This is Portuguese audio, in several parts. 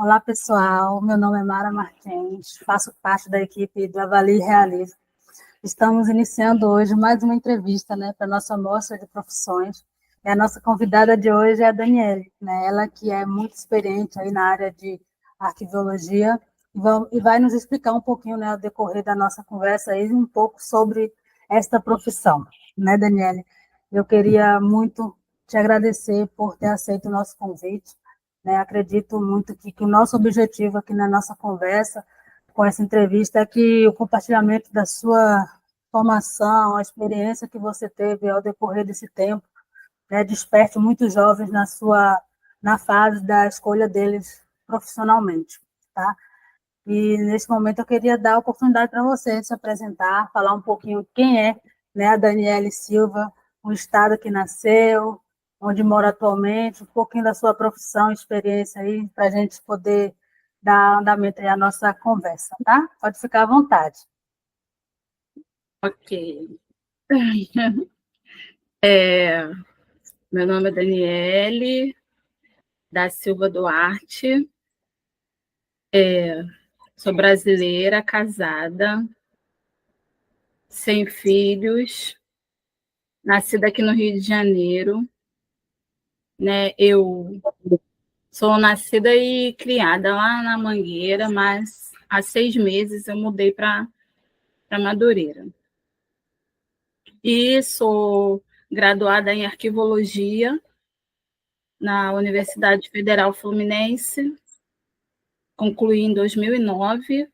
Olá, pessoal. Meu nome é Mara Martins, faço parte da equipe do Avalie e Realize. Estamos iniciando hoje mais uma entrevista, né, para a nossa mostra de profissões. E a nossa convidada de hoje é a Daniele, né, ela que é muito experiente aí na área de arquivologia e vai nos explicar um pouquinho, né, ao decorrer da nossa conversa aí, um pouco sobre esta profissão, né, Daniele? Eu queria muito te agradecer por ter aceito o nosso convite, né? Acredito muito que o nosso objetivo aqui na nossa conversa, com essa entrevista, é que o compartilhamento da sua formação, a experiência que você teve ao decorrer desse tempo, né, desperte muitos jovens na fase da escolha deles profissionalmente, tá? E nesse momento eu queria dar a oportunidade para você se apresentar, falar um pouquinho quem é, né, a Daniele Silva, o estado que nasceu, onde mora atualmente, um pouquinho da sua profissão, experiência aí, para a gente poder dar andamento aí à nossa conversa, tá? Pode ficar à vontade. Ok. Meu nome é Daniele da Silva Duarte, sou brasileira, casada, sem filhos, nascida aqui no Rio de Janeiro, né? Eu sou nascida e criada lá na Mangueira, mas há 6 meses eu mudei para Madureira. E sou graduada em arquivologia na Universidade Federal Fluminense, concluí em 2009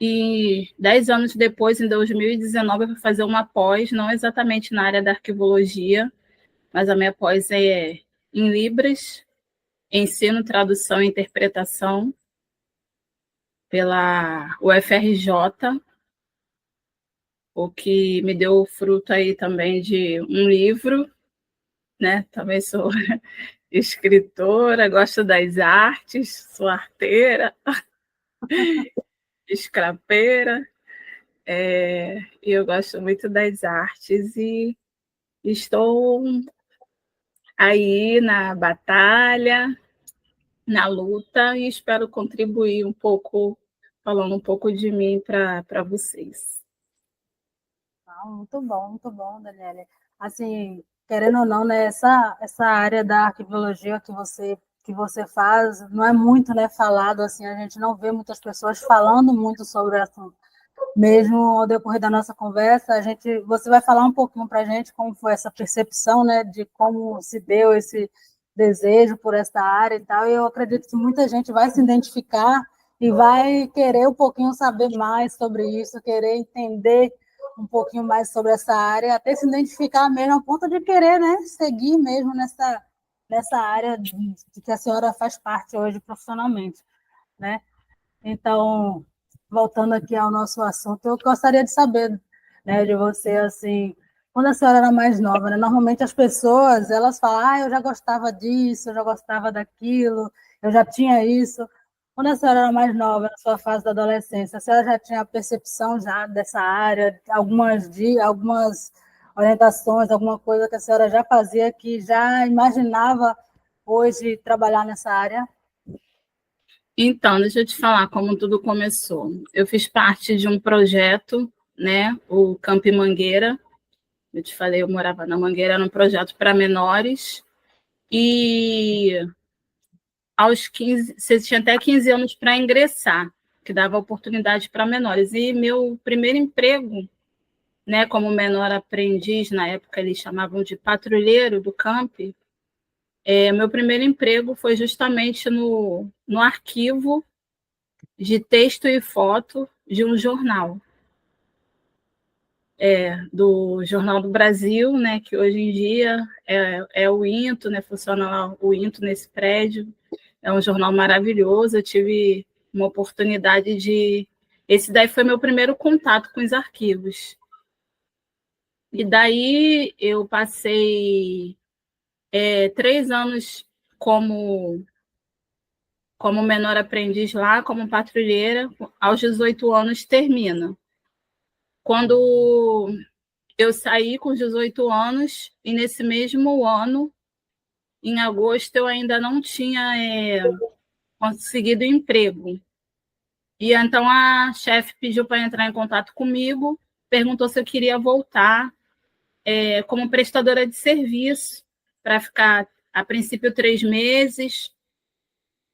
e 10 anos depois, em 2019, eu fui fazer uma pós, não exatamente na área da arquivologia, mas a minha pós é em Libras, ensino, tradução e interpretação pela UFRJ, o que me deu fruto aí também de um livro, né? Também sou escritora, gosto das artes, sou arteira, escrapeira, e eu gosto muito das artes e estou aí na batalha, na luta, e espero contribuir um pouco, falando um pouco de mim para vocês. Muito bom, Daniela. Assim, querendo ou não, né, essa área da arquivologia que você faz não é muito, né, falado, assim, a gente não vê muitas pessoas falando muito sobre o assunto. Mesmo ao decorrer da nossa conversa, você vai falar um pouquinho para a gente como foi essa percepção, né, de como se deu esse desejo por essa área e tal. E eu acredito que muita gente vai se identificar e vai querer um pouquinho saber mais sobre isso, querer entender um pouquinho mais sobre essa área, até se identificar mesmo a ponto de querer, né, seguir mesmo nessa área de que a senhora faz parte hoje profissionalmente, né? Então, voltando aqui ao nosso assunto, eu gostaria de saber, né, de você, assim, quando a senhora era mais nova, né, normalmente as pessoas, elas falam, eu já gostava disso, eu já gostava daquilo, eu já tinha isso. Quando a senhora era mais nova, na sua fase da adolescência, a senhora já tinha a percepção já dessa área, algumas orientações, alguma coisa que a senhora já fazia, que já imaginava hoje trabalhar nessa área? Então, deixa eu te falar como tudo começou. Eu fiz parte de um projeto, né, o Camp Mangueira. Eu te falei, eu morava na Mangueira, era um projeto para menores. E aos 15, você tinha até 15 anos para ingressar, que dava oportunidade para menores. E meu primeiro emprego, né, como menor aprendiz, na época eles chamavam de patrulheiro do camp, meu primeiro emprego foi justamente no arquivo de texto e foto de um jornal, do Jornal do Brasil, né, que hoje em dia é o INTO, né, funciona lá o INTO nesse prédio. É um jornal maravilhoso, eu tive uma oportunidade de... Esse daí foi meu primeiro contato com os arquivos. E daí eu passei 3 anos como menor aprendiz lá, como patrulheira. Aos 18 anos termina. Quando eu saí com 18 anos, e nesse mesmo ano, em agosto, eu ainda não tinha conseguido emprego. E então a chefe pediu para entrar em contato comigo, perguntou se eu queria voltar como prestadora de serviço, para ficar, a princípio, 3 meses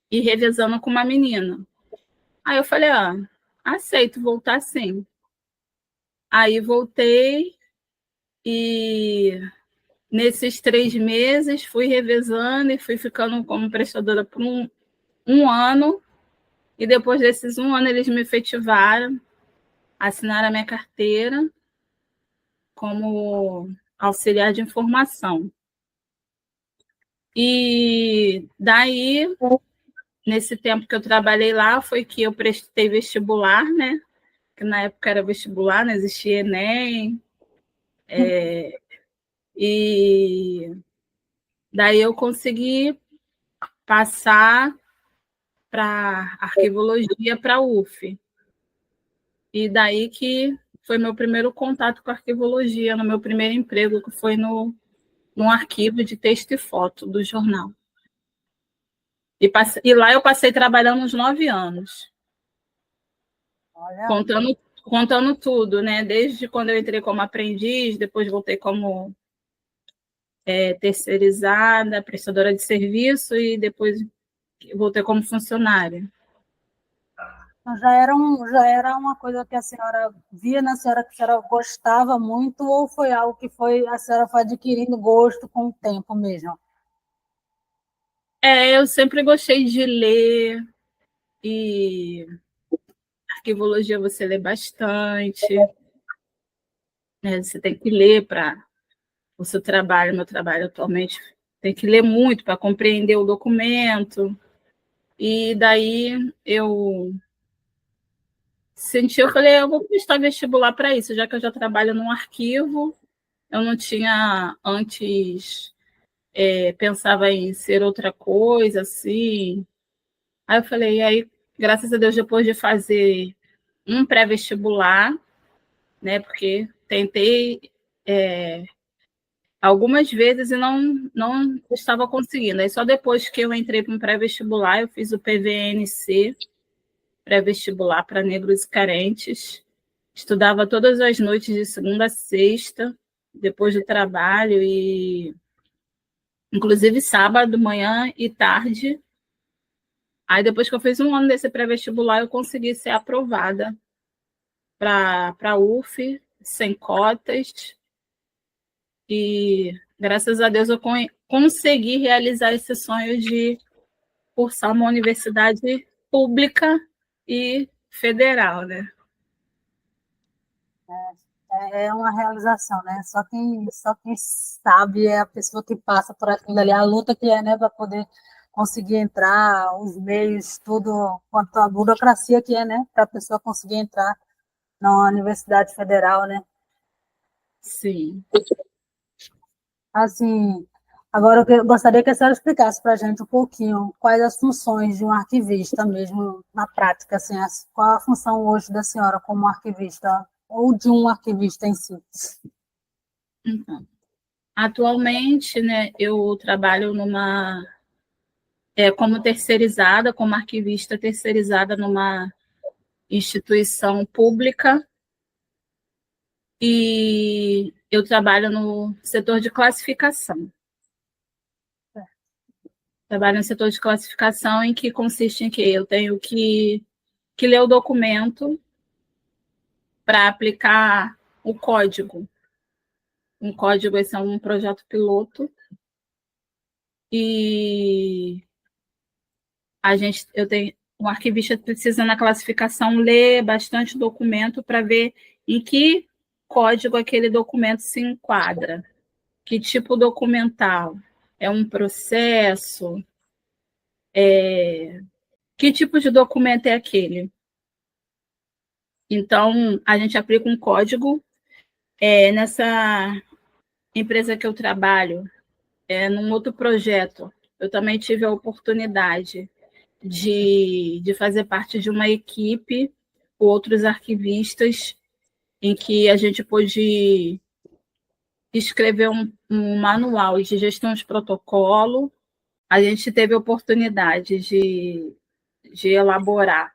e revezando com uma menina. Aí eu falei, aceito voltar sim. Aí voltei e nesses 3 meses fui revezando e fui ficando como prestadora por um ano. E depois desses 1 ano eles me efetivaram, assinaram a minha carteira como auxiliar de informação. E daí, nesse tempo que eu trabalhei lá, foi que eu prestei vestibular, né? Que na época era vestibular, não existia Enem. E daí eu consegui passar para arquivologia para a UF. E daí que foi meu primeiro contato com a arquivologia, no meu primeiro emprego, que foi num arquivo de texto e foto do jornal. E lá eu passei trabalhando uns 9 anos. Olha, Contando tudo, né? Desde quando eu entrei como aprendiz, depois voltei como terceirizada, prestadora de serviço e depois voltei como funcionária. então já era uma coisa que a senhora via na senhora que a senhora gostava muito, ou foi algo que a senhora foi adquirindo gosto com o tempo mesmo? Eu sempre gostei de ler e arquivologia você lê bastante, né? Você tem que ler para o seu trabalho, meu trabalho atualmente, tem que ler muito para compreender o documento. E daí eu falei, eu vou prestar vestibular para isso, já que eu já trabalho num arquivo, eu não tinha antes, pensava em ser outra coisa, assim. Aí eu falei, aí, graças a Deus, depois de fazer um pré-vestibular, né, porque tentei algumas vezes e não estava conseguindo. Aí só depois que eu entrei para um pré-vestibular, eu fiz o PVNC, pré-vestibular para negros e carentes. Estudava todas as noites de segunda a sexta, depois do trabalho, e inclusive sábado, manhã e tarde. Aí depois que eu fiz 1 ano desse pré-vestibular, eu consegui ser aprovada para a UF, sem cotas, e graças a Deus eu consegui realizar esse sonho de cursar uma universidade pública e federal, né? É uma realização, né? Só quem sabe é a pessoa que passa por aquilo ali, a luta que é, né, para poder conseguir entrar, os meios, tudo, quanto a burocracia que é, né, para a pessoa conseguir entrar na Universidade Federal, né? Sim. Assim, agora eu gostaria que a senhora explicasse para a gente um pouquinho quais as funções de um arquivista mesmo na prática, assim, qual a função hoje da senhora como arquivista ou de um arquivista em si. Então, atualmente, né, eu trabalho como terceirizada, como arquivista terceirizada numa instituição pública, e eu trabalho no setor de classificação. Trabalho no setor de classificação, em que consiste em que eu tenho que ler o documento para aplicar o código. Um código, esse é um projeto piloto, e um arquivista precisa, na classificação, ler bastante documento para ver em que código aquele documento se enquadra, que tipo documental, é um processo, que tipo de documento é aquele. Então, a gente aplica um código. Nessa empresa que eu trabalho, num outro projeto, eu também tive a oportunidade de fazer parte de uma equipe com outros arquivistas, em que a gente pôde escrever um manual de gestão de protocolo. A gente teve a oportunidade de de elaborar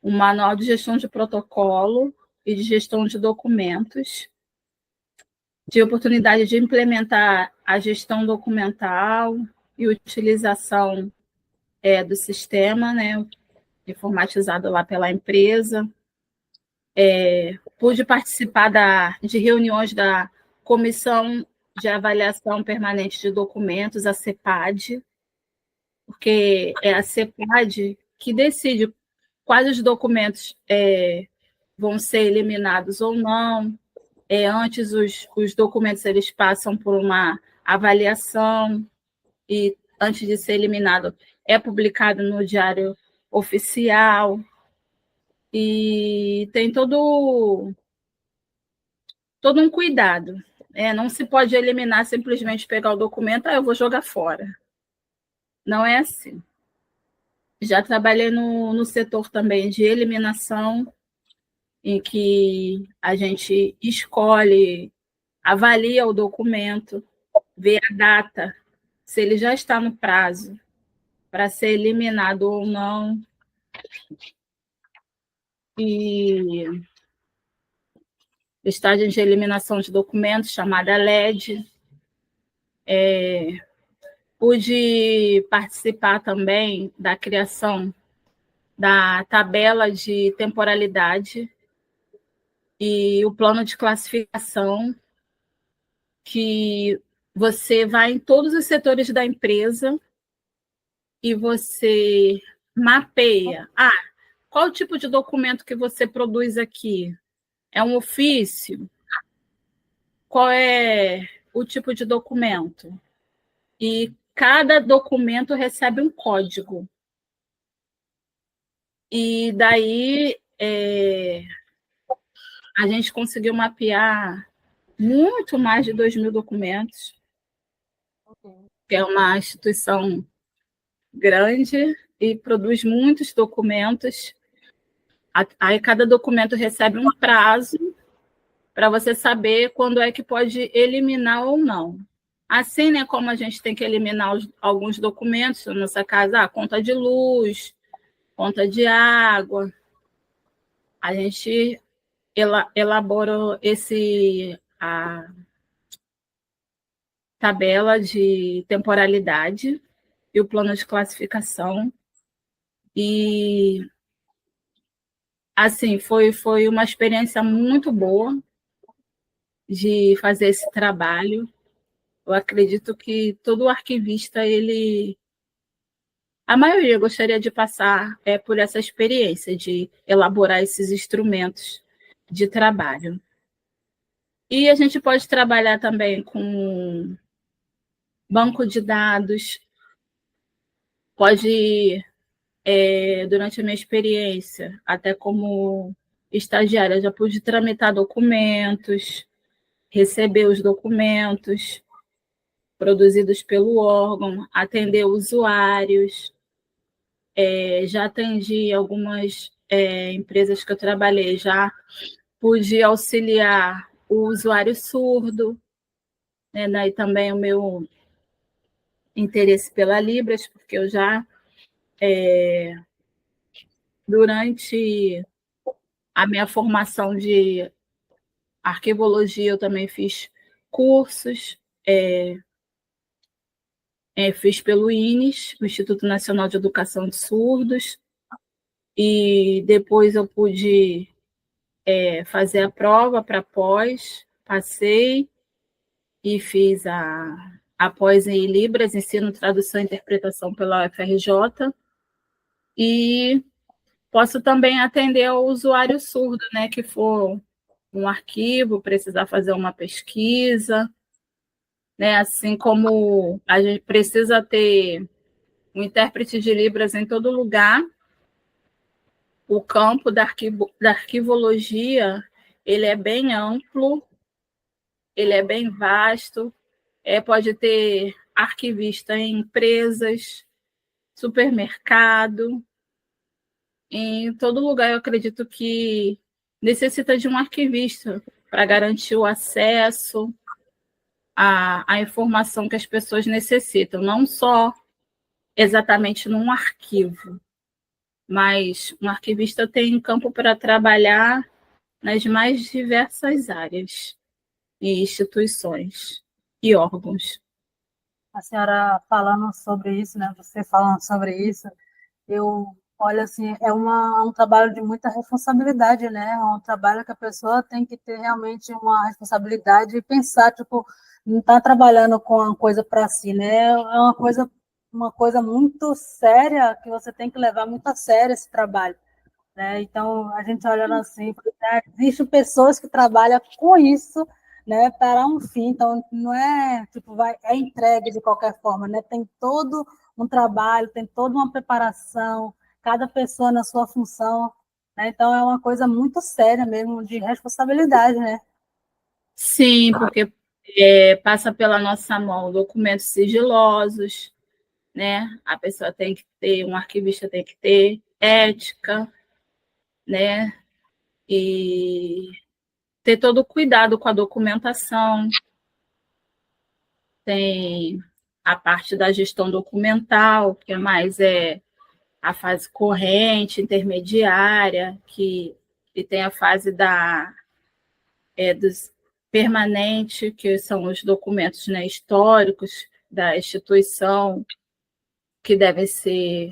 um manual de gestão de protocolo e de gestão de documentos, de oportunidade de implementar a gestão documental e utilização do sistema, né, informatizado lá pela empresa. Pude participar de reuniões da Comissão de Avaliação Permanente de Documentos, a CEPAD, porque é a CEPAD que decide quais os documentos vão ser eliminados ou não. Antes, os documentos eles passam por uma avaliação e, antes de ser eliminado, é publicado no Diário Oficial e tem todo um cuidado. Não se pode eliminar simplesmente pegar o documento, eu vou jogar fora. Não é assim. Já trabalhei no setor também de eliminação, em que a gente escolhe, avalia o documento, vê a data, se ele já está no prazo para ser eliminado ou não. E listagem de eliminação de documentos, chamada LED. Pude participar também da criação da tabela de temporalidade e o plano de classificação, que você vai em todos os setores da empresa e você mapeia. Qual o tipo de documento que você produz aqui? É um ofício? Qual é o tipo de documento? E cada documento recebe um código. E daí a gente conseguiu mapear muito mais de 2.000 documentos, que é uma instituição grande e produz muitos documentos. Aí cada documento recebe um prazo para você saber quando é que pode eliminar ou não. Assim, né, como a gente tem que eliminar alguns documentos, na nossa casa, conta de luz, conta de água, a gente elabora a tabela de temporalidade e o plano de classificação. E, assim, foi uma experiência muito boa de fazer esse trabalho. Eu acredito que todo arquivista, a maioria gostaria de passar por essa experiência de elaborar esses instrumentos de trabalho. E a gente pode trabalhar também com banco de dados, pode, durante a minha experiência, até como estagiária, já pude tramitar documentos, receber os documentos produzidos pelo órgão, atender usuários. Já atendi algumas empresas que eu trabalhei, já pude auxiliar o usuário surdo, né? Daí também o meu interesse pela Libras, porque eu já, durante a minha formação de arquivologia, eu também fiz cursos, fiz pelo INES, o Instituto Nacional de Educação de Surdos, e depois eu pude fazer a prova para pós, passei e fiz a pós em Libras, Ensino, Tradução e Interpretação pela UFRJ, e posso também atender ao usuário surdo, né, que for um arquivo, precisar fazer uma pesquisa, né, assim como a gente precisa ter um intérprete de Libras em todo lugar, o campo da arquivologia, ele é bem amplo, ele é bem vasto, pode ter arquivista em empresas, supermercado, em todo lugar eu acredito que necessita de um arquivista para garantir o acesso à informação que as pessoas necessitam, não só exatamente num arquivo, mas um arquivista tem campo para trabalhar nas mais diversas áreas e instituições e órgãos. A senhora falando sobre isso, né? Você falando sobre isso, eu olho assim, um trabalho de muita responsabilidade, né? É um trabalho que a pessoa tem que ter realmente uma responsabilidade e pensar, tipo, não está trabalhando com uma coisa para si, né? É uma coisa muito séria que você tem que levar muito a sério esse trabalho, né? Então, a gente olhando assim, né, existem pessoas que trabalham com isso, né, para um fim, então não é tipo é entregue de qualquer forma, né? Tem todo um trabalho, tem toda uma preparação, cada pessoa na sua função, né? Então é uma coisa muito séria mesmo de responsabilidade, né? Sim, porque passa pela nossa mão documentos sigilosos, né? A pessoa tem que ter, um arquivista tem que ter ética, né? E ter todo o cuidado com a documentação. Tem a parte da gestão documental, que é a fase corrente, intermediária, que tem a fase dos permanente, que são os documentos, né, históricos da instituição, que devem ser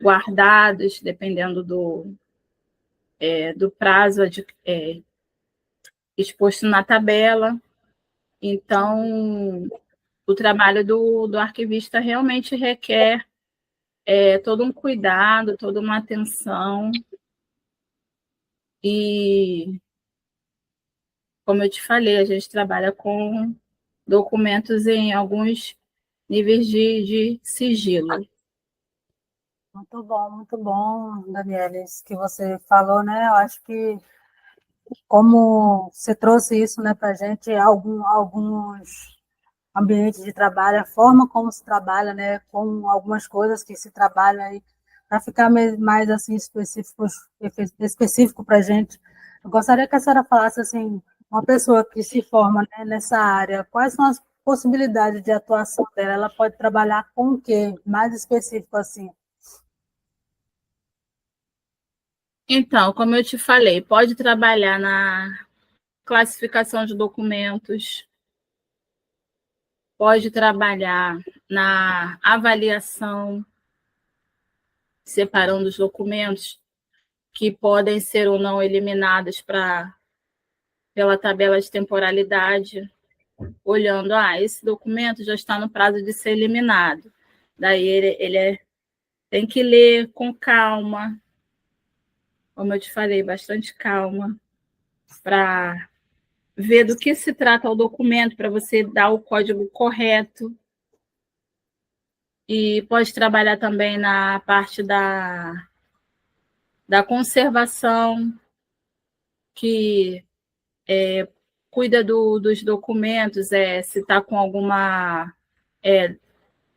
guardados, dependendo do prazo exposto na tabela. Então, o trabalho do arquivista realmente requer todo um cuidado, toda uma atenção. E, como eu te falei, a gente trabalha com documentos em alguns níveis de sigilo. Muito bom, Daniela, isso que você falou, né? Eu acho que como você trouxe isso, né, para a gente, alguns ambientes de trabalho, a forma como se trabalha, né, com algumas coisas que se trabalha aí, para ficar mais assim específico para a gente. Eu gostaria que a senhora falasse assim, uma pessoa que se forma, né, nessa área, quais são as possibilidades de atuação dela? Ela pode trabalhar com o quê? Mais específico assim. Então, como eu te falei, pode trabalhar na classificação de documentos, pode trabalhar na avaliação, separando os documentos que podem ser ou não eliminados pela tabela de temporalidade, olhando, esse documento já está no prazo de ser eliminado. Daí tem que ler com calma, como eu te falei, bastante calma, para ver do que se trata o documento, para você dar o código correto. E pode trabalhar também na parte da conservação, que cuida dos documentos, se está com alguma.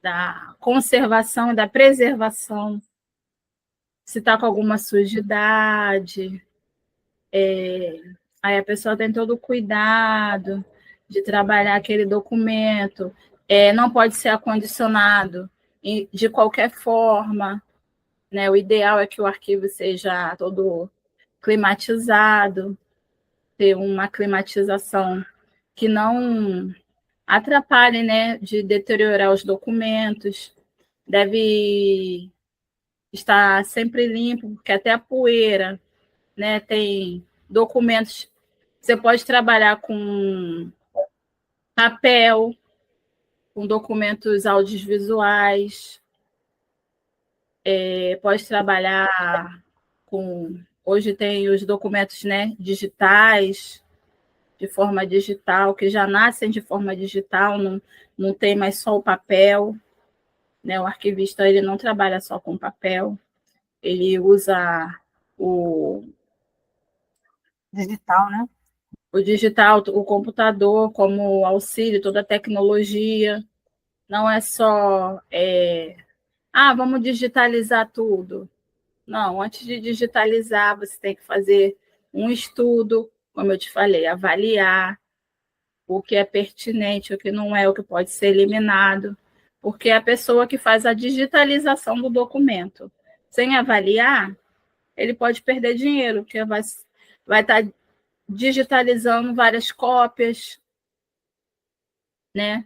Da conservação e da preservação, se está com alguma sujidade. Aí a pessoa tem todo o cuidado de trabalhar aquele documento. Não pode ser acondicionado de qualquer forma, né? O ideal é que o arquivo seja todo climatizado, ter uma climatização que não atrapalhe, né, de deteriorar os documentos. Deve estar sempre limpo, porque até a poeira, né, tem documentos. Você pode trabalhar com papel, com documentos audiovisuais, pode trabalhar com. Hoje tem os documentos, né, digitais, de forma digital, que já nascem de forma digital, não tem mais só o papel, né? O arquivista ele não trabalha só com papel, ele usa o Digital, né? o digital, o computador como auxílio, toda a tecnologia. Não é só vamos digitalizar tudo. Não, antes de digitalizar, você tem que fazer um estudo, como eu te falei, avaliar o que é pertinente, o que não é, o que pode ser eliminado, porque é a pessoa que faz a digitalização do documento. sem avaliar, ele pode perder dinheiro, porque vai estar digitalizando várias cópias, né?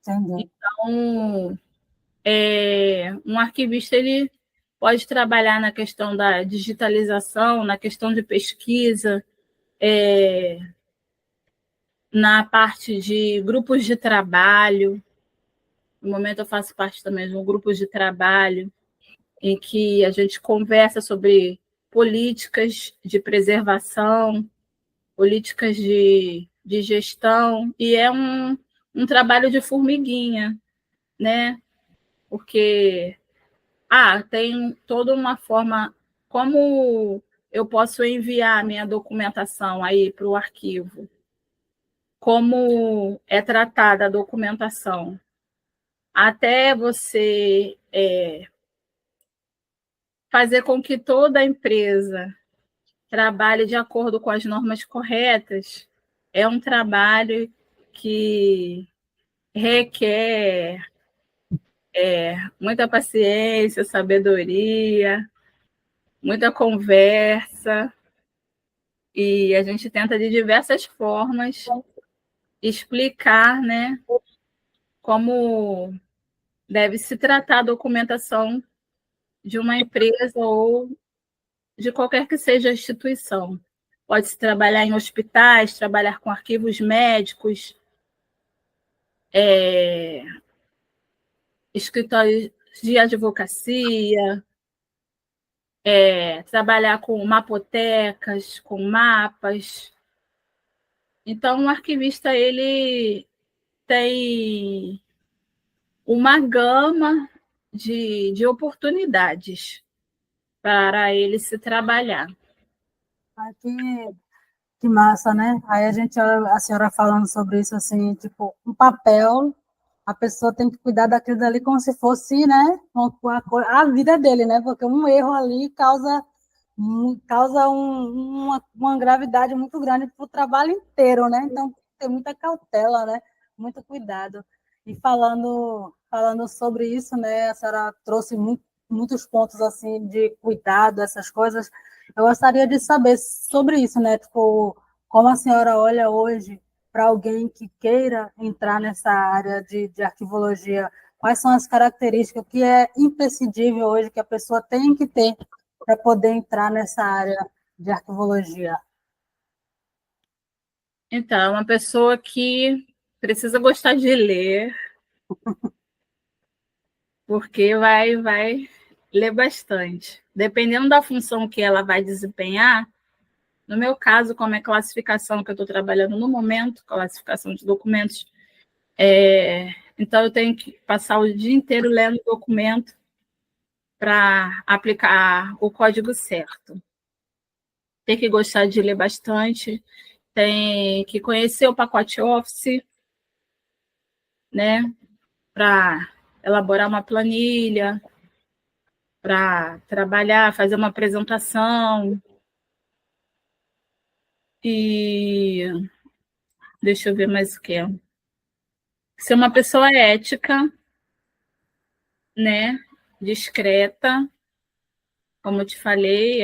Entendi. Então, um arquivista ele pode trabalhar na questão da digitalização, na questão de pesquisa, na parte de grupos de trabalho. No momento eu faço parte também de um grupo de trabalho em que a gente conversa sobre políticas de preservação, políticas de gestão, e é um trabalho de formiguinha, né? Porque tem toda uma forma como eu posso enviar a minha documentação aí para o arquivo, como é tratada a documentação, até você fazer com que toda a empresa trabalhe de acordo com as normas corretas, é um trabalho que requer muita paciência, sabedoria, muita conversa, e a gente tenta de diversas formas explicar, né, como deve se tratar a documentação de uma empresa ou de qualquer que seja a instituição. Pode-se trabalhar em hospitais, trabalhar com arquivos médicos, escritórios de advocacia, trabalhar com mapotecas, com mapas. Então, o arquivista ele tem uma gama de oportunidades para ele se trabalhar. Que massa, né? Aí a senhora falando sobre isso, assim, tipo, um papel, a pessoa tem que cuidar daquilo dali como se fosse, né, a vida dele, né? Porque um erro ali causa uma gravidade muito grande para o trabalho inteiro, né? Então, tem que ter muita cautela, né? Muito cuidado. E falando sobre isso, né, a senhora trouxe muitos pontos, assim, de cuidado, essas coisas. Eu gostaria de saber sobre isso, né? Tipo, como a senhora olha hoje para alguém que queira entrar nessa área de arquivologia? Quais são as características, o que é imprescindível hoje que a pessoa tem que ter para poder entrar nessa área de arquivologia? Então, é uma pessoa que precisa gostar de ler, porque vai ler bastante. Dependendo da função que ela vai desempenhar, no meu caso, como é classificação que eu estou trabalhando no momento, classificação de documentos, então eu tenho que passar o dia inteiro lendo o documento para aplicar o código certo. Tem que gostar de ler bastante, tem que conhecer o pacote Office, né, para elaborar uma planilha, para trabalhar, fazer uma apresentação. E deixa eu ver mais o que é. Ser uma pessoa ética, né, discreta, como eu te falei,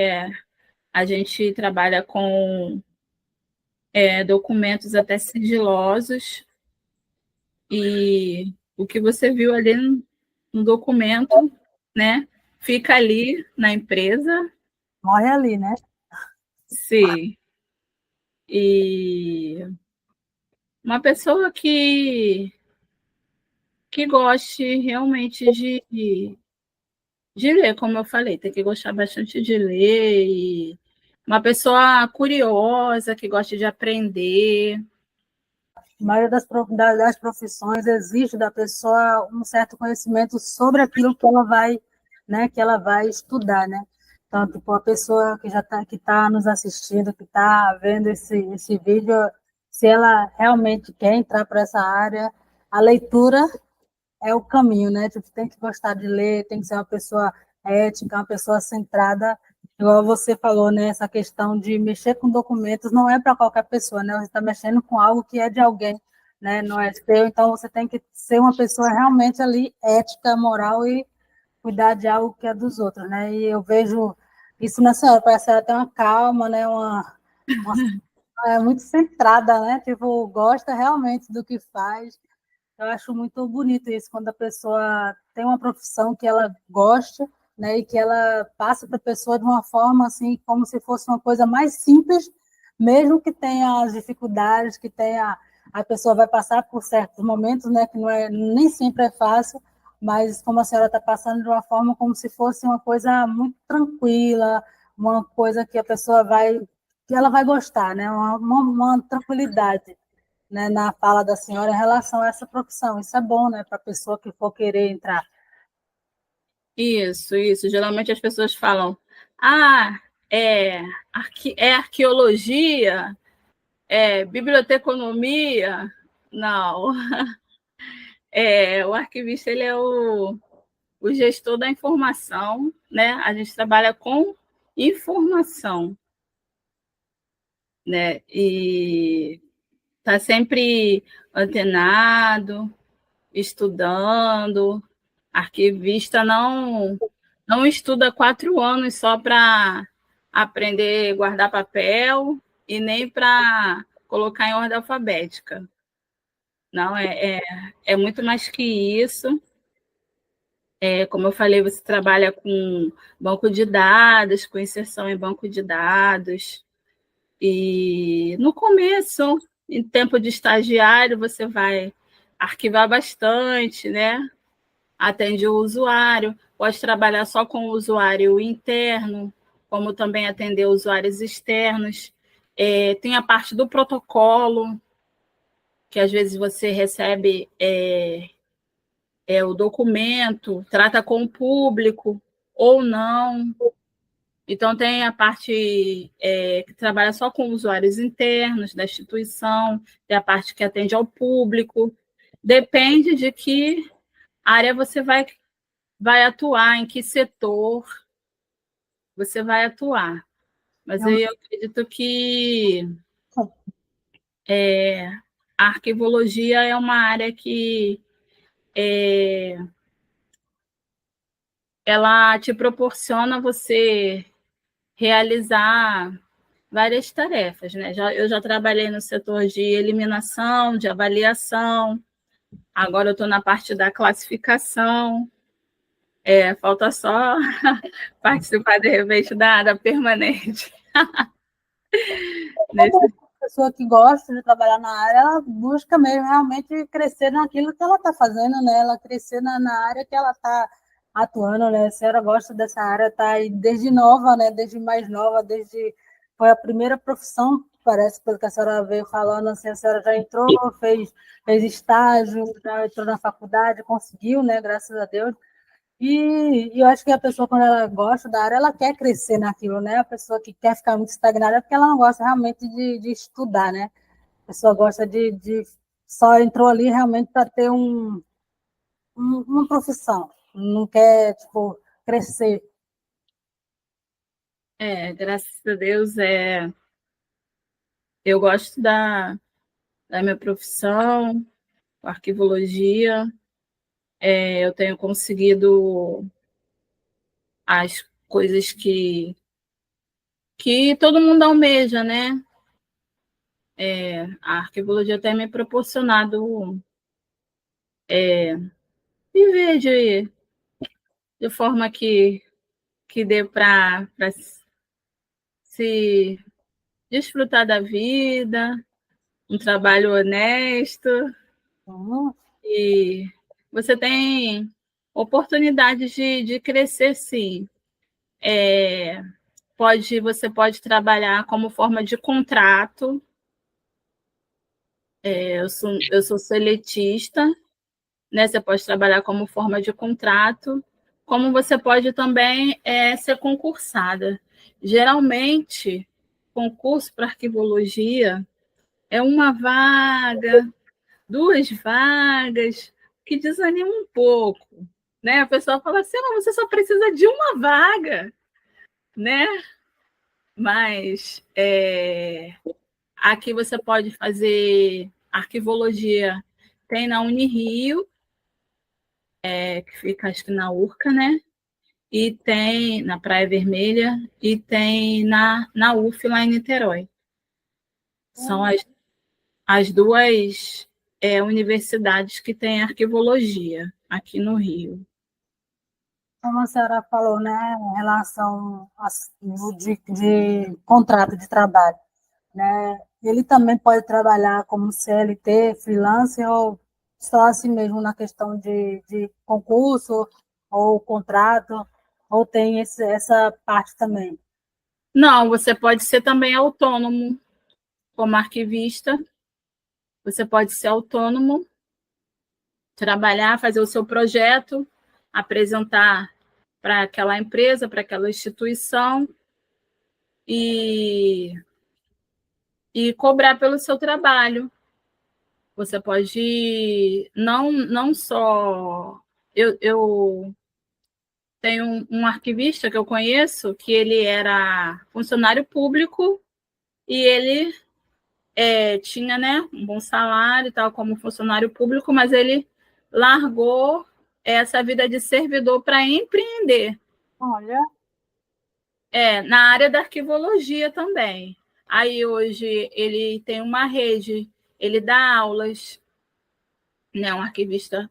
a gente trabalha com documentos até sigilosos, e o que você viu ali no documento, né, fica ali na empresa. Morre ali, né? Sim. E uma pessoa que goste realmente de ler, como eu falei, tem que gostar bastante de ler, e uma pessoa curiosa, que gosta de aprender. A maioria das profissões exige da pessoa um certo conhecimento sobre aquilo que ela vai, né, que ela vai estudar, né? Então, tipo, a pessoa que já que tá nos assistindo, que está vendo esse vídeo, se ela realmente quer entrar para essa área, a leitura é o caminho, né? Tipo, tem que gostar de ler, tem que ser uma pessoa ética, uma pessoa centrada, igual você falou, né? Essa questão de mexer com documentos não é para qualquer pessoa, né? Você está mexendo com algo que é de alguém, né? Não é seu, então você tem que ser uma pessoa realmente ali ética, moral cuidar de algo que é dos outros, né? E eu vejo isso na senhora, parece que ela tem uma calma, né? Uma é muito centrada, né? Tipo, gosta realmente do que faz. Eu acho muito bonito isso, quando a pessoa tem uma profissão que ela gosta, né, e que ela passa para a pessoa de uma forma assim, como se fosse uma coisa mais simples, mesmo que tenha as dificuldades, que tenha a pessoa vai passar por certos momentos, né, que não é nem sempre é fácil, mas como a senhora está passando de uma forma como se fosse uma coisa muito tranquila, uma coisa que a pessoa vai que ela vai gostar, né, uma tranquilidade, né, na fala da senhora em relação a essa profissão. Isso é bom, né, para a pessoa que for querer entrar. Isso, isso. Geralmente as pessoas falam, ah, é, é arqueologia, é biblioteconomia. Não, o arquivista ele é o gestor da informação, né? A gente trabalha com informação, né? E está sempre antenado, estudando. Arquivista não estuda 4 anos só para aprender a guardar papel e nem para colocar em ordem alfabética. Não, é muito mais que isso. Como eu falei, você trabalha com banco de dados, com inserção em banco de dados. E no começo, em tempo de estagiário, você vai arquivar bastante, né? Atende o usuário, pode trabalhar só com o usuário interno, como também atender usuários externos. Tem a parte do protocolo, que às vezes você recebe o documento, trata com o público ou não. Então, tem a parte que trabalha só com usuários internos da instituição, tem a parte que atende ao público. Depende de que área você vai atuar, em que setor você vai atuar. Mas Realmente, eu acredito que a arquivologia é uma área que ela te proporciona você realizar várias tarefas, né? Eu já trabalhei no setor de eliminação, de avaliação, agora eu estou na parte da classificação, falta só participar, de repente, da permanente. Nesse... a pessoa que gosta de trabalhar na área, ela busca mesmo realmente crescer naquilo que ela está fazendo, né? Ela crescer na área que ela está atuando, né? A senhora gosta dessa área, está aí desde nova, né? Desde mais nova, desde foi a primeira profissão, parece, pelo que a senhora veio falando, assim, a senhora já entrou, fez estágio, já entrou na faculdade, conseguiu, né? Graças a Deus. E eu acho que a pessoa, quando ela gosta da área, ela quer crescer naquilo, né? A pessoa que quer ficar muito estagnada é porque ela não gosta realmente de estudar, né? A pessoa gosta de só entrou ali realmente para ter uma profissão, não quer, tipo, crescer. Graças a Deus, eu gosto da minha profissão, arquivologia, eu tenho conseguido as coisas que todo mundo almeja, né? A arquivologia tem me proporcionado viver de forma que dê para se desfrutar da vida, um trabalho honesto, Uhum. e você tem oportunidades de crescer, sim. Você pode trabalhar como forma de contrato. Eu sou seletista, né? Você pode trabalhar como forma de contrato, como você pode também ser concursada. Geralmente, concurso para arquivologia é uma vaga, 2 vagas, que desanima um pouco, né? A pessoa fala assim, não, você só precisa de uma vaga, né? Mas aqui você pode fazer arquivologia, tem na Unirio, que fica acho que na Urca, né? e tem na Praia Vermelha e tem na UF lá em Niterói. São as duas universidades que têm arquivologia aqui no Rio. Como a senhora falou, né, em relação de contrato de trabalho, né, ele também pode trabalhar como CLT, freelancer, ou só assim mesmo na questão de concurso ou contrato, ou tem essa parte também? Não, você pode ser também autônomo como arquivista, você pode ser autônomo, trabalhar, fazer o seu projeto, apresentar para aquela empresa, para aquela instituição e, e cobrar pelo seu trabalho. Você pode não só. Eu tenho um arquivista que eu conheço que ele era funcionário público e ele tinha, né, um bom salário e tal como funcionário público, mas ele largou essa vida de servidor para empreender. Olha, Na área da arquivologia também. Aí hoje ele tem uma rede, ele dá aulas, né, um arquivista,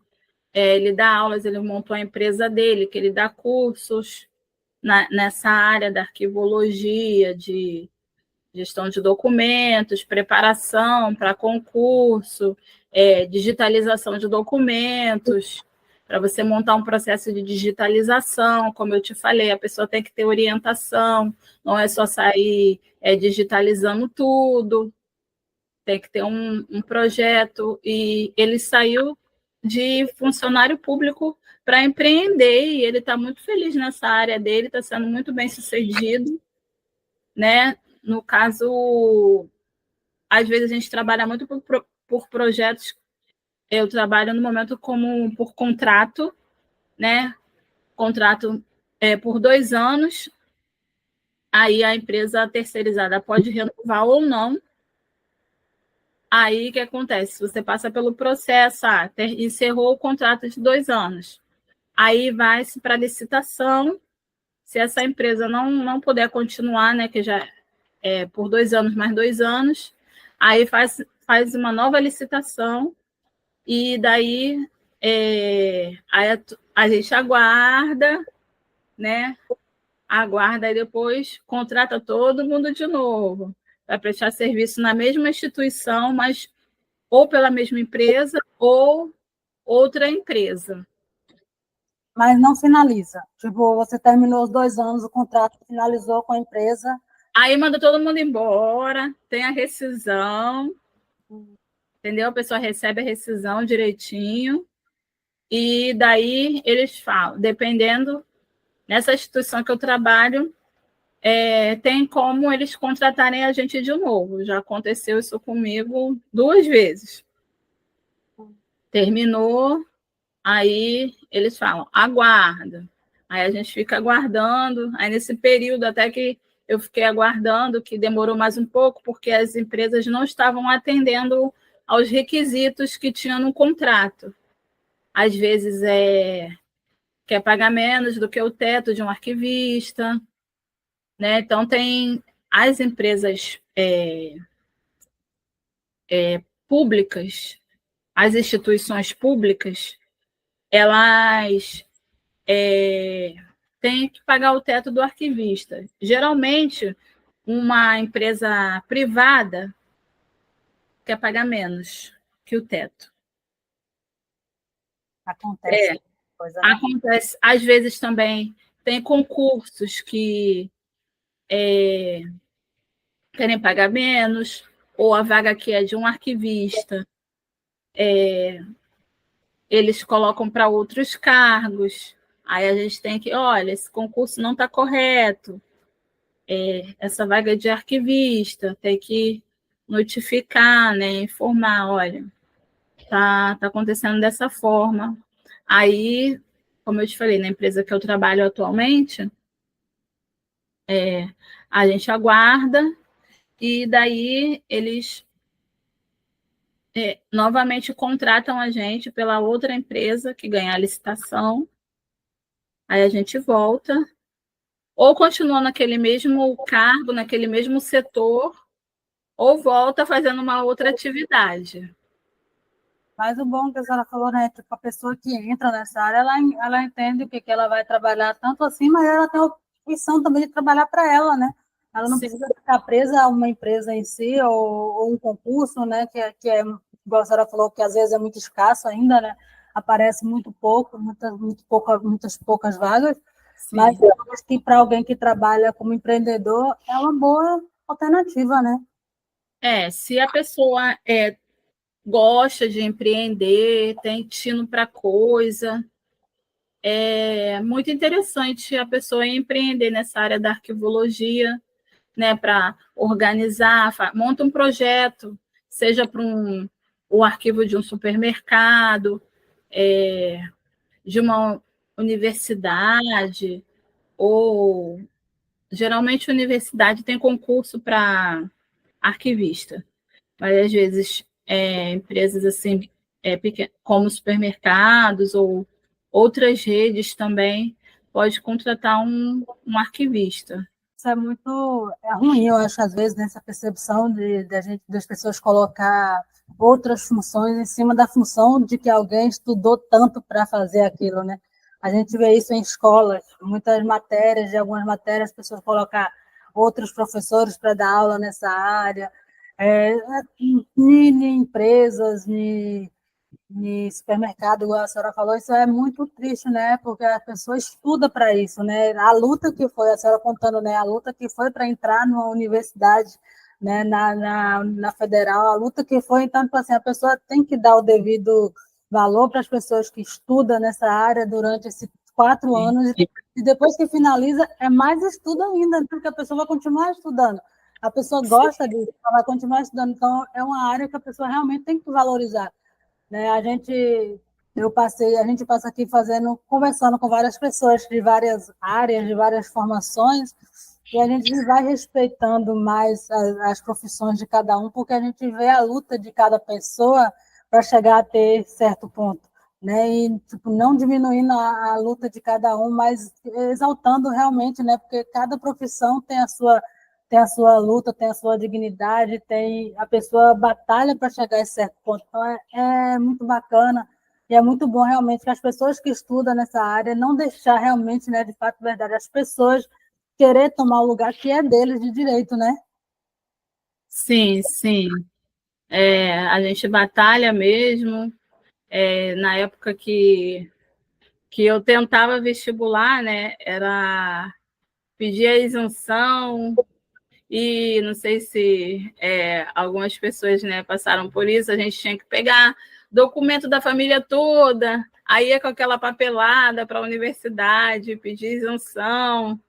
ele dá aulas, ele montou a empresa dele, que ele dá cursos nessa área da arquivologia, de gestão de documentos, preparação para concurso, digitalização de documentos, para você montar um processo de digitalização, como eu te falei, a pessoa tem que ter orientação, não é só sair digitalizando tudo, tem que ter um projeto, e ele saiu de funcionário público para empreender, e ele está muito feliz nessa área dele, está sendo muito bem sucedido, né? No caso, às vezes a gente trabalha muito por projetos. Eu trabalho no momento como por contrato, né? Contrato por 2 anos. Aí a empresa terceirizada pode renovar ou não. Aí o que acontece? Você passa pelo processo, encerrou o contrato de 2 anos. Aí vai-se para licitação. Se essa empresa não puder continuar, né, que já por 2 anos mais 2 anos, aí faz uma nova licitação e daí aí a gente aguarda, né? Aguarda e depois contrata todo mundo de novo para prestar serviço na mesma instituição, mas ou pela mesma empresa ou outra empresa. mas não finaliza. Tipo, você terminou os 2 anos, o contrato finalizou com a empresa. Aí manda todo mundo embora, tem a rescisão, entendeu? A pessoa recebe a rescisão direitinho, e daí eles falam, dependendo, nessa instituição que eu trabalho, tem como eles contratarem a gente de novo. Já aconteceu isso comigo 2 vezes. Terminou, aí eles falam, aguarda. Aí a gente fica aguardando, aí nesse período até que eu fiquei aguardando, que demorou mais um pouco, porque as empresas não estavam atendendo aos requisitos que tinham no contrato. Às vezes quer pagar menos do que o teto de um arquivista, né? Então tem as empresas públicas, as instituições públicas, elas têm que pagar o teto do arquivista. Geralmente, uma empresa privada quer pagar menos que o teto. Acontece coisa, né? Acontece, às vezes também tem concursos que querem pagar menos, ou a vaga que é de um arquivista, eles colocam para outros cargos. Aí a gente tem que, olha, esse concurso não está correto, essa vaga é de arquivista, tem que notificar, né, informar, olha, tá acontecendo dessa forma. Aí, como eu te falei, na empresa que eu trabalho atualmente, a gente aguarda e daí eles novamente contratam a gente pela outra empresa que ganha a licitação, aí a gente volta, ou continua naquele mesmo cargo, naquele mesmo setor, ou volta fazendo uma outra atividade. Mas o bom que a senhora falou, né? Tipo, a pessoa que entra nessa área, ela entende o que, que ela vai trabalhar tanto assim, mas ela tem a opção também de trabalhar para ela, né? Ela não Sim. precisa ficar presa a uma empresa em si ou um concurso, né? Que é, igual a senhora falou, que às vezes é muito escasso ainda, né? Aparece muito pouco, muitas poucas vagas, mas Sim. eu acho que para alguém que trabalha como empreendedor é uma boa alternativa, né? Se a pessoa gosta de empreender, tem tino para coisa, é muito interessante a pessoa empreender nessa área da arquivologia, né, para organizar, monta um projeto, seja para o arquivo de um supermercado, de uma universidade, ou geralmente a universidade tem concurso para arquivista, mas às vezes empresas assim, como supermercados ou outras redes também, pode contratar um arquivista. Isso é muito ruim, eu acho, às vezes, nessa percepção das pessoas colocar outras funções em cima da função de que alguém estudou tanto para fazer aquilo, né? A gente vê isso em escolas, muitas matérias, de algumas matérias, as pessoas colocar outros professores para dar aula nessa área, em empresas, em supermercado, igual a senhora falou, isso é muito triste, né? Porque a pessoa estuda para isso, né? A luta que foi, a senhora contando, né? A luta que foi para entrar numa universidade, né? Na federal, a luta que foi, então, tipo assim, a pessoa tem que dar o devido valor para as pessoas que estudam nessa área durante esses 4 anos, e depois que finaliza, é mais estudo ainda, porque a pessoa vai continuar estudando. A pessoa gosta disso, ela vai continuar estudando, então é uma área que a pessoa realmente tem que valorizar, né? A gente passa aqui conversando com várias pessoas de várias áreas, de várias formações, e a gente vai respeitando mais as profissões de cada um, porque a gente vê a luta de cada pessoa para chegar a ter certo ponto, né? E tipo, não diminuindo a luta de cada um, mas exaltando realmente, né? Porque cada profissão tem a sua luta, tem a sua dignidade, tem a pessoa batalha para chegar a esse certo ponto. Então, é muito bacana e é muito bom realmente que as pessoas que estudam nessa área não deixar realmente, né, de fato, verdade, as pessoas querer tomar o lugar que é deles de direito, né? Sim, sim. A gente batalha mesmo. Na época que eu tentava vestibular, né, era pedir a isenção, e não sei se algumas pessoas, né, passaram por isso, a gente tinha que pegar documento da família toda, aí ia com aquela papelada para a universidade, pedir isenção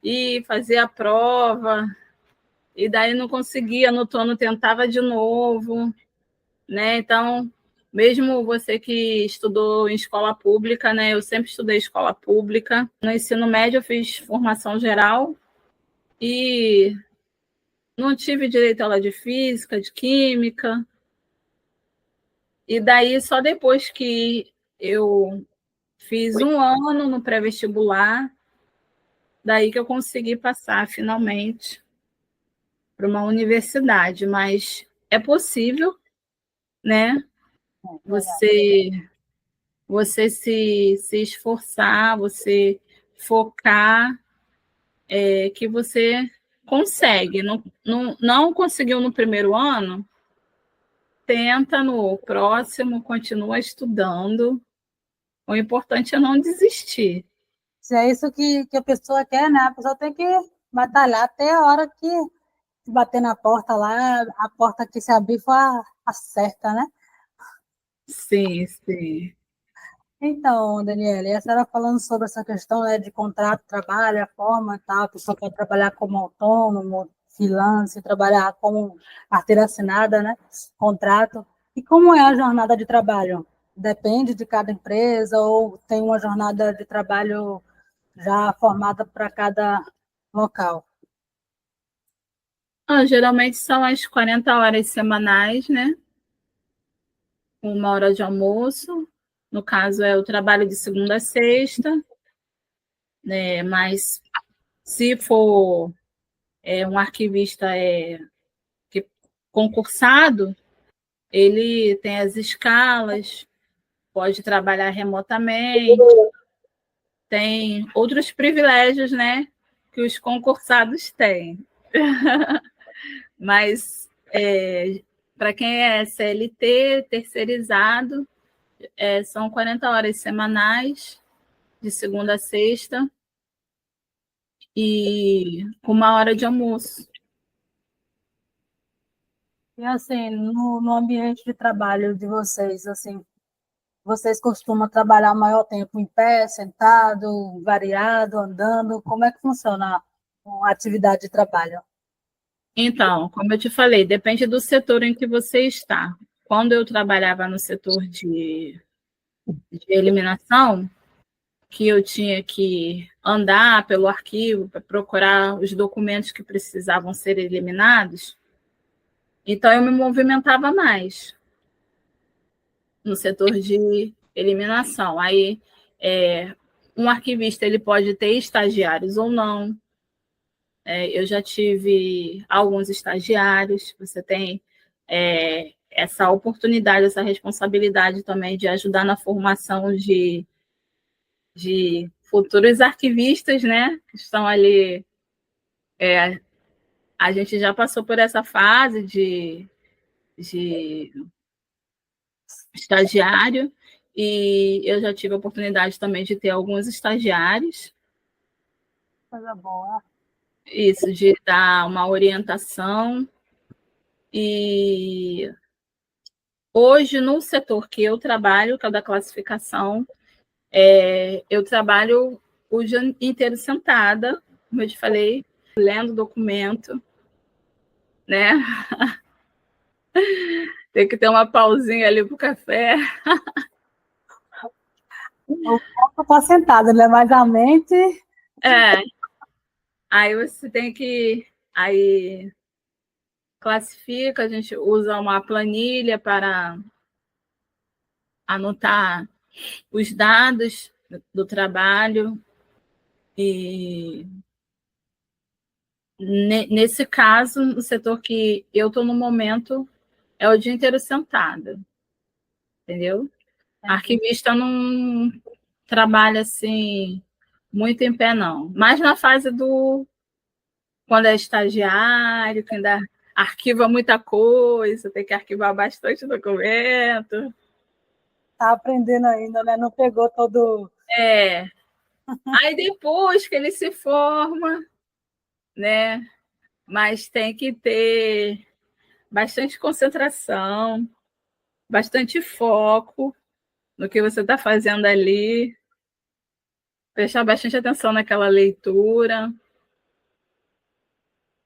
e fazer a prova, e daí não conseguia, no turno tentava de novo, né? Então, mesmo você que estudou em escola pública, né? Eu sempre estudei em escola pública. No ensino médio eu fiz formação geral e não tive direito a aula de física, de química. E daí, só depois que eu fiz um ano no pré-vestibular, daí que eu consegui passar finalmente para uma universidade. Mas é possível, né? Você você se esforçar, você focar, que você consegue. Não conseguiu no primeiro ano? Tenta no próximo, continua estudando. O importante é não desistir. Se é isso que a pessoa quer, né? A pessoa tem que batalhar até a hora que bater na porta lá, a porta que se abrir for a certa, né? Sim, sim. Então, Daniela, e a senhora falando sobre essa questão, né, de contrato, trabalho, a forma e tal, a pessoa quer trabalhar como autônomo, freelance, trabalhar como carteira assinada, né, contrato. E como é a jornada de trabalho? Depende de cada empresa ou tem uma jornada de trabalho já formada para cada local? Geralmente são as 40 horas semanais, né? 1 hora de almoço. No caso, é o trabalho de segunda a sexta. né? Mas se for um arquivista concursado, ele tem as escalas, pode trabalhar remotamente, tem outros privilégios, né, que os concursados têm. Mas para quem é CLT, terceirizado, são 40 horas semanais, de segunda a sexta, e com 1 hora de almoço. E assim, no ambiente de trabalho de vocês, assim, vocês costumam trabalhar o maior tempo em pé, sentado, variado, andando? Como é que funciona a atividade de trabalho? Então, como eu te falei, depende do setor em que você está. Quando eu trabalhava no setor de eliminação, que eu tinha que andar pelo arquivo para procurar os documentos que precisavam ser eliminados, então eu me movimentava mais no setor de eliminação. Aí, um arquivista ele pode ter estagiários ou não. Eu já tive alguns estagiários. Você tem essa oportunidade, essa responsabilidade também de ajudar na formação de futuros arquivistas, né? Que estão ali. A gente já passou por essa fase de estagiário, e eu já tive a oportunidade também de ter alguns estagiários. Coisa boa. Isso, de dar uma orientação. E hoje, no setor que eu trabalho, que é o da classificação, eu trabalho o dia inteiro sentada, como eu te falei, lendo documento, né? Tem que ter uma pausinha ali para o café. O corpo está sentado, né? Mas a mente. Aí você tem que. Aí classifica, a gente usa uma planilha para anotar os dados do trabalho. E nesse caso, no setor que eu estou no momento, é o dia inteiro sentada, entendeu? A arquivista não trabalha assim muito em pé, não. Mas na fase quando é estagiário, que ainda arquiva muita coisa, tem que arquivar bastante documento. Está aprendendo ainda, né? Não pegou todo. Aí depois que ele se forma, né? Mas tem que ter bastante concentração, bastante foco no que você está fazendo ali, prestar bastante atenção naquela leitura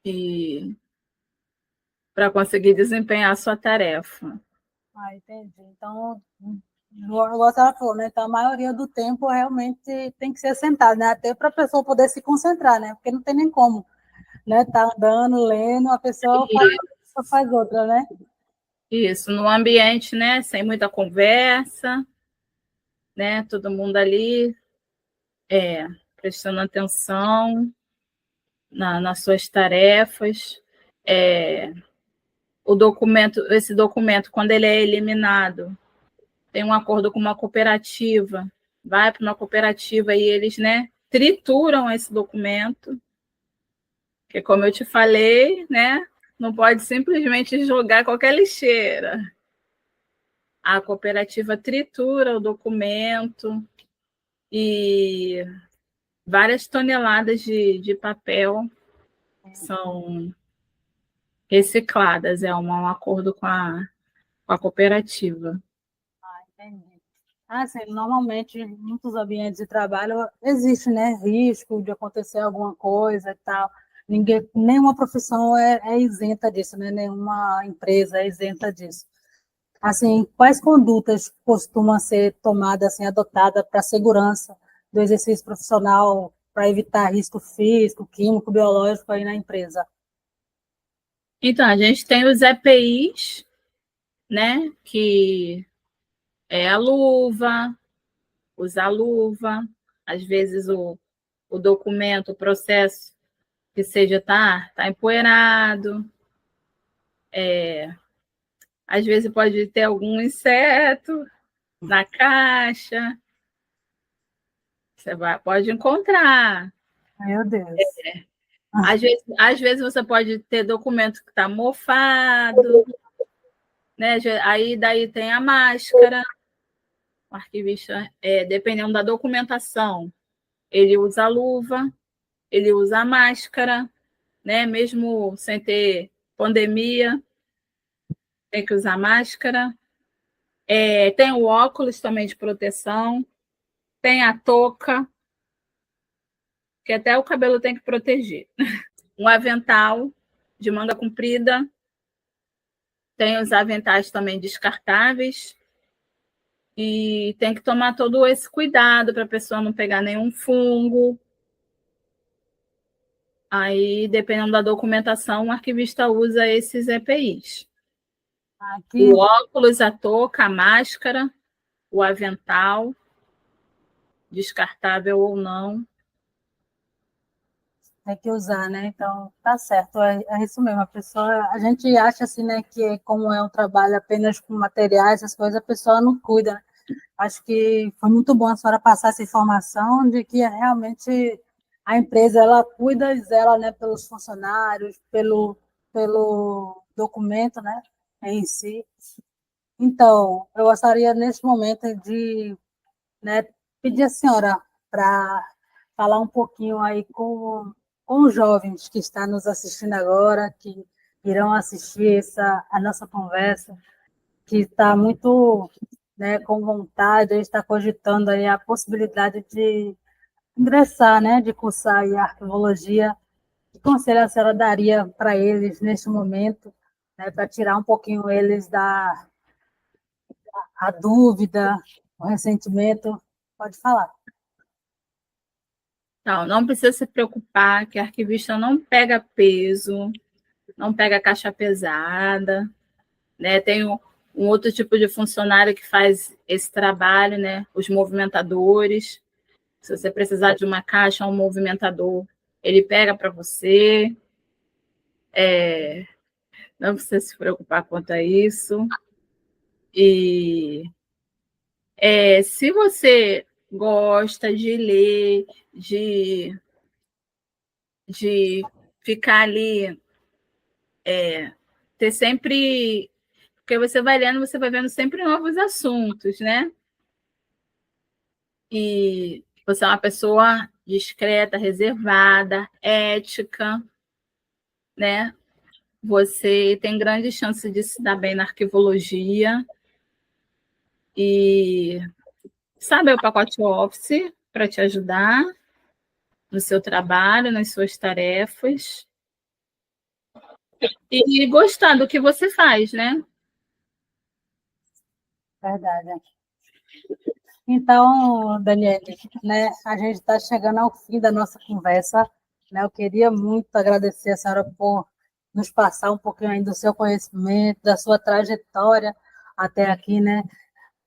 e para conseguir desempenhar a sua tarefa. Ah, entendi. Então, igual a senhora falou, né? Então, a maioria do tempo realmente tem que ser sentado, né? Até para a pessoa poder se concentrar, né? Porque não tem nem como, né? Tá andando, lendo, a pessoa faz outra, né? Isso, no ambiente, né? Sem muita conversa, né? Todo mundo ali prestando atenção nas suas tarefas. Esse documento, quando ele é eliminado, tem um acordo com uma cooperativa, vai para uma cooperativa e eles, né, trituram esse documento, que como eu te falei, né, não pode simplesmente jogar qualquer lixeira. A cooperativa tritura o documento e várias toneladas de papel são recicladas, um acordo com a cooperativa. Entendi. Assim, normalmente, em muitos ambientes de trabalho, existe, né, risco de acontecer alguma coisa e tal. Nenhuma profissão é isenta disso, né? Nenhuma empresa é isenta disso. Assim, quais condutas costumam ser tomadas, assim, adotadas para a segurança do exercício profissional, para evitar risco físico, químico, biológico aí na empresa? Então, a gente tem os EPIs, né, que é a luva, usar luva, às vezes o o documento, o processo, que seja tá empoeirado, às vezes pode ter algum inseto na caixa, pode encontrar. Meu Deus. Às vezes você pode ter documento que está mofado, né? Aí daí tem a máscara. O arquivista, dependendo da documentação, ele usa a luva, ele usa a máscara, né? Mesmo sem ter pandemia, tem que usar máscara. Tem o óculos também de proteção, tem a touca, que até o cabelo tem que proteger. Um avental de manga comprida, tem os aventais também descartáveis, e tem que tomar todo esse cuidado para a pessoa não pegar nenhum fungo. Aí, dependendo da documentação, o arquivista usa esses EPIs. Aqui, O óculos, a touca, a máscara, o avental, descartável ou não. tem que usar, né? Então, tá certo, é isso mesmo. A gente acha assim, né, que como é um trabalho apenas com materiais, essas coisas, a pessoa não cuida, né? Acho que foi muito bom a senhora passar essa informação de que realmente a empresa ela cuida e zela, né, pelos funcionários, pelo documento, né, em si. Então, eu gostaria nesse momento de, né, pedir a senhora para falar um pouquinho aí com os jovens que estão nos assistindo agora, que irão assistir a nossa conversa, que está muito, né, com vontade, está cogitando aí a possibilidade de ingressar, né, de cursar aí a arqueologia. Que conselho a senhora daria para eles neste momento, né, para tirar um pouquinho eles da a dúvida, o ressentimento? Pode falar. Não precisa se preocupar que arquivista não pega peso, não pega caixa pesada, né? Tem um outro tipo de funcionário que faz esse trabalho, né? Os movimentadores. Se você precisar de uma caixa, um movimentador, ele pega para você. Não precisa se preocupar quanto a isso. E se você gosta de ler, de ficar ali, ter sempre. Porque você vai lendo, você vai vendo sempre novos assuntos, né? E você é uma pessoa discreta, reservada, ética, né? Você tem grande chance de se dar bem na arquivologia e sabe o pacote Office para te ajudar no seu trabalho, nas suas tarefas e gostar do que você faz, né? Verdade. Então, Daniele, né, a gente está chegando ao fim da nossa conversa, né? Eu queria muito agradecer a senhora por nos passar um pouquinho aí do seu conhecimento, da sua trajetória até aqui, né?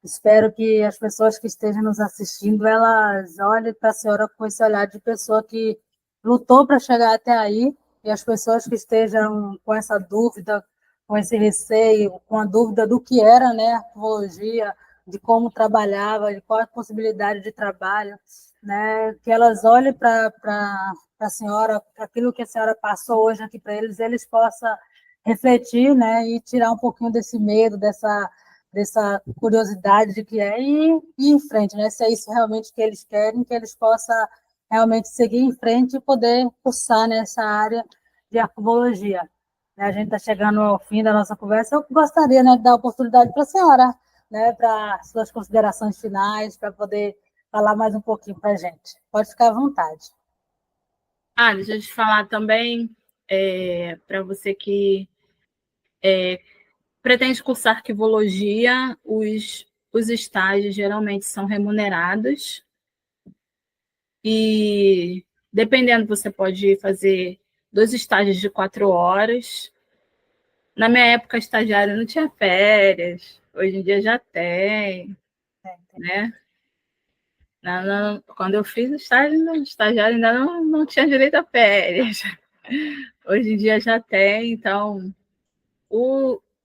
Espero que as pessoas que estejam nos assistindo, elas olhem para a senhora com esse olhar de pessoa que lutou para chegar até aí, e as pessoas que estejam com essa dúvida, com esse receio, com a dúvida do que era, né, a arqueologia, de como trabalhava, de qual a possibilidade de trabalho, né, que elas olhem para a senhora, aquilo que a senhora passou hoje aqui para eles possam refletir, né, e tirar um pouquinho desse medo, dessa curiosidade de que e ir em frente, né? Se é isso realmente que eles querem, que eles possam realmente seguir em frente e poder cursar nessa área de arqueologia. A gente está chegando ao fim da nossa conversa. Eu gostaria, né, de dar a oportunidade para a senhora, né, para suas considerações finais, para poder falar mais um pouquinho para a gente. Pode ficar à vontade. Deixa eu te falar também, para você que pretende cursar arquivologia, os estágios geralmente são remunerados e, dependendo, você pode fazer 2 estágios de 4 horas. Na minha época, estagiário não tinha férias, hoje em dia já tem, né? Quando eu fiz o estágio, o estagiário ainda não tinha direito a férias. Hoje em dia já tem, então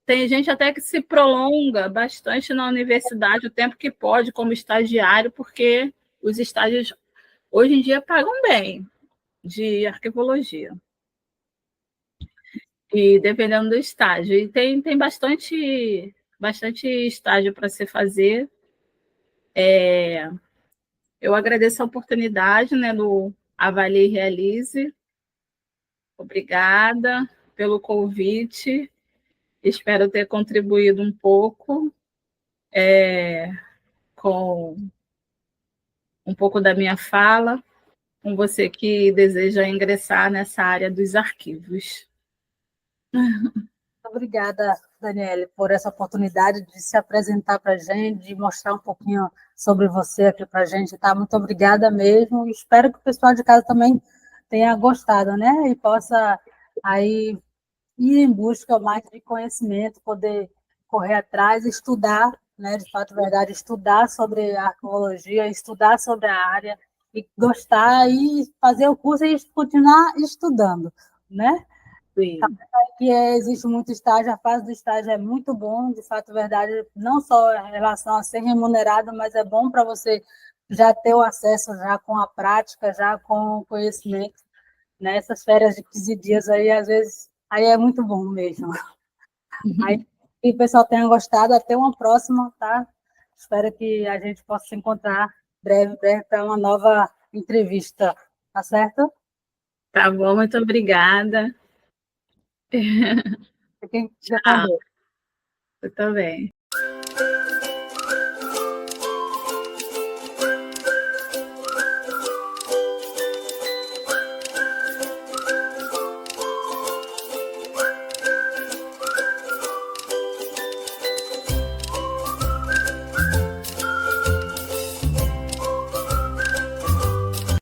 tem gente até que se prolonga bastante na universidade o tempo que pode como estagiário, porque os estágios hoje em dia pagam bem de arquivologia. E dependendo do estágio. E tem bastante estágio para se fazer. Eu agradeço a oportunidade, né, do Avalie e Realize. Obrigada pelo convite. Espero ter contribuído um pouco com um pouco da minha fala, com você que deseja ingressar nessa área dos arquivos. Obrigada, Daniele, por essa oportunidade de se apresentar para a gente, de mostrar um pouquinho sobre você aqui para a gente, tá? Muito obrigada mesmo. Espero que o pessoal de casa também tenha gostado, né? E possa aí ir em busca mais de conhecimento, poder correr atrás, estudar, né? De fato, verdade, estudar sobre a arqueologia, estudar sobre a área e gostar e fazer o curso e continuar estudando, né? Sim. Que existe muito estágio, a fase do estágio é muito bom, de fato, verdade, não só em relação a ser remunerado, mas é bom para você já ter o acesso já com a prática, já com o conhecimento, né? Essas férias de 15 dias aí, às vezes, aí é muito bom mesmo. Aí, que o pessoal tenha gostado, até uma próxima, tá? Espero que a gente possa se encontrar breve para uma nova entrevista, tá certo? Tá bom, muito obrigada. Fiquem com Tchau, Deus. eu também.